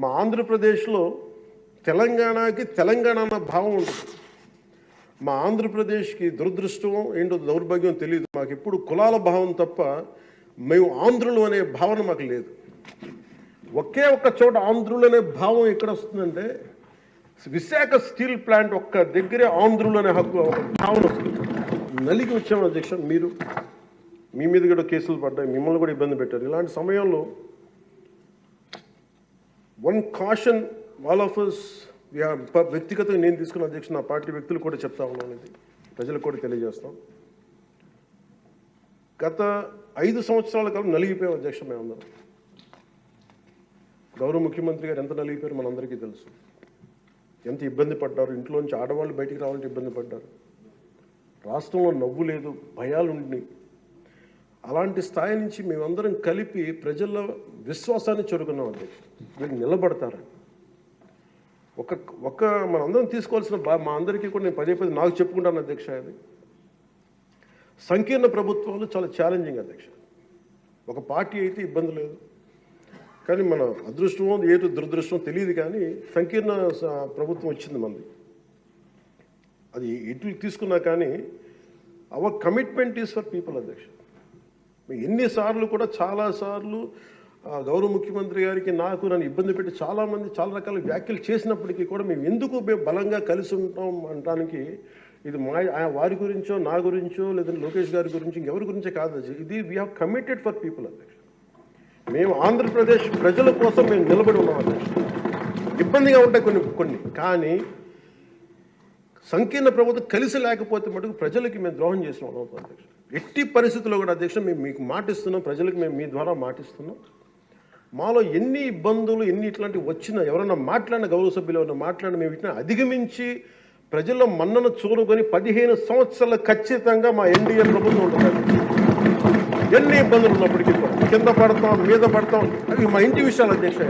మా ఆంధ్రప్రదేశ్లో తెలంగాణకి తెలంగాణ అన్న భావం ఉంటుంది. మా ఆంధ్రప్రదేశ్కి దురదృష్టం ఏంటో దౌర్భాగ్యం తెలియదు. మాకు ఎప్పుడు కులాల భావం తప్ప మేము ఆంధ్రులు అనే భావన మాకు లేదు. ఒకే ఒక్క చోట ఆంధ్రులు అనే భావం ఎక్కడ వస్తుందంటే విశాఖ స్టీల్ ప్లాంట్ ఒక్క దగ్గరే ఆంధ్రులు అనే భావన వస్తుంది. నలిగి వచ్చాము అధ్యక్ష. మీరు మీ మీద కూడా కేసులు పడ్డాయి, మిమ్మల్ని కూడా ఇబ్బంది పెట్టారు. ఇలాంటి సమయంలో one caution all of us, వ్యక్తిగతంగా నేను తీసుకున్న అధ్యక్ష, నా పార్టీ వ్యక్తులు కూడా చెప్తా ఉన్నాను, ఇది ప్రజలకు కూడా తెలియజేస్తాం. గత 5 సంవత్సరాల కాలం నలిగిపోయాం అధ్యక్ష. మేమందరం గౌరవ ముఖ్యమంత్రి గారు ఎంత నలిగిపోయారు మనందరికీ తెలుసు. ఎంత ఇబ్బంది పడ్డారు, ఇంట్లోంచి ఆడవాళ్ళు బయటికి రావాలంటే ఇబ్బంది పడ్డారు. రాష్ట్రంలో నవ్వు లేదు, భయాలు ఉండి, అలాంటి స్థాయి నుంచి మేమందరం కలిపి ప్రజల విశ్వాసాన్ని చెరుకున్నాం అధ్యక్ష. వీళ్ళు నిలబడతారని ఒక మనందరం తీసుకోవాల్సిన మా అందరికీ కూడా నేను పదే నాకు చెప్పుకుంటాను అధ్యక్ష. అది సంకీర్ణ ప్రభుత్వాలు చాలా ఛాలెంజింగ్ అధ్యక్ష. ఒక పార్టీ అయితే ఇబ్బంది లేదు, కానీ మన అదృష్టమో ఏదో దురదృష్టం తెలియదు, కానీ సంకీర్ణ ప్రభుత్వం వచ్చింది మనది. అది ఎటు తీసుకున్నా కానీ our commitment is for people అధ్యక్ష. ఎన్నిసార్లు కూడా చాలాసార్లు గౌరవ ముఖ్యమంత్రి గారికి నాకు నన్ను ఇబ్బంది పెట్టి చాలామంది చాలా రకాల వ్యాఖ్యలు చేసినప్పటికీ కూడా మేము ఎందుకు బలంగా కలిసి ఉంటాం అనడానికి ఇది వారి గురించో నా గురించో లేదంటే లోకేష్ గారి గురించి ఇంకెవరి గురించే కాదు. ఇది we have committed for people అధ్యక్ష. మేము ఆంధ్రప్రదేశ్ ప్రజల కోసం మేము నిలబడి ఉన్నాం అధ్యక్ష. ఇబ్బందిగా ఉంటాయి కొన్ని కానీ సంకీర్ణ ప్రభుత్వం కలిసి లేకపోతే మటుకు ప్రజలకి మేము ద్రోహం చేసిన అవుతాం అధ్యక్ష. ఎట్టి పరిస్థితుల్లో కూడా అధ్యక్ష మేము మీకు మాటిస్తున్నాం, ప్రజలకు మేము మీ ద్వారా మాటిస్తున్నాం. మాలో ఎన్ని ఇబ్బందులు ఎన్ని ఇట్లాంటివి వచ్చినా, ఎవరైనా మాట్లాడిన గౌరవ సభ్యులు ఎవరైనా మాట్లాడిన మేము వీటిని అధిగమించి ప్రజల్లో మన్నను చూరుకొని 15 సంవత్సరాలు ఖచ్చితంగా మా ఎన్డీఏ ప్రభుత్వం ఉంటుంది. ఎన్ని ఇబ్బందులు ఉన్నప్పటికీ కూడా కింద పడతాం, మీద పడతాం, అవి మా ఇంటి విషయాలు అధ్యక్ష.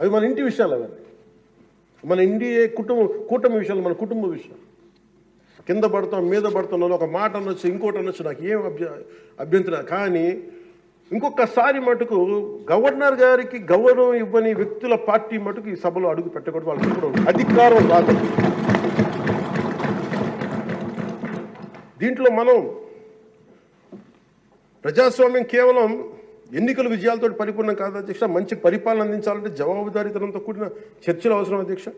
అవి మన ఇంటి విషయాలు, అవన్నీ మన ఎన్డీఏ కూటమి విషయాలు, మన కుటుంబ విషయాలు. కింద పడతాం, మీద పడతాం, ఒక మాట అనొచ్చు, ఇంకోటి అనొచ్చు, నాకు ఏం అభ్యంతరం. కానీ ఇంకొకసారి మటుకు గవర్నర్ గారికి గౌరవం ఇవ్వని వ్యక్తుల పార్టీ మటుకు ఈ సభలో అడుగు పెట్టకూడదు. వాళ్ళకి ఇప్పుడు అధికారం రాదు. దీంట్లో మనం ప్రజాస్వామ్యం కేవలం ఎన్నికల విజయాలతో పరిపూర్ణం కాదు అధ్యక్ష. మంచి పరిపాలన అందించాలంటే జవాబుదారీతనంతో కూడిన చర్చలు అవసరం అధ్యక్ష.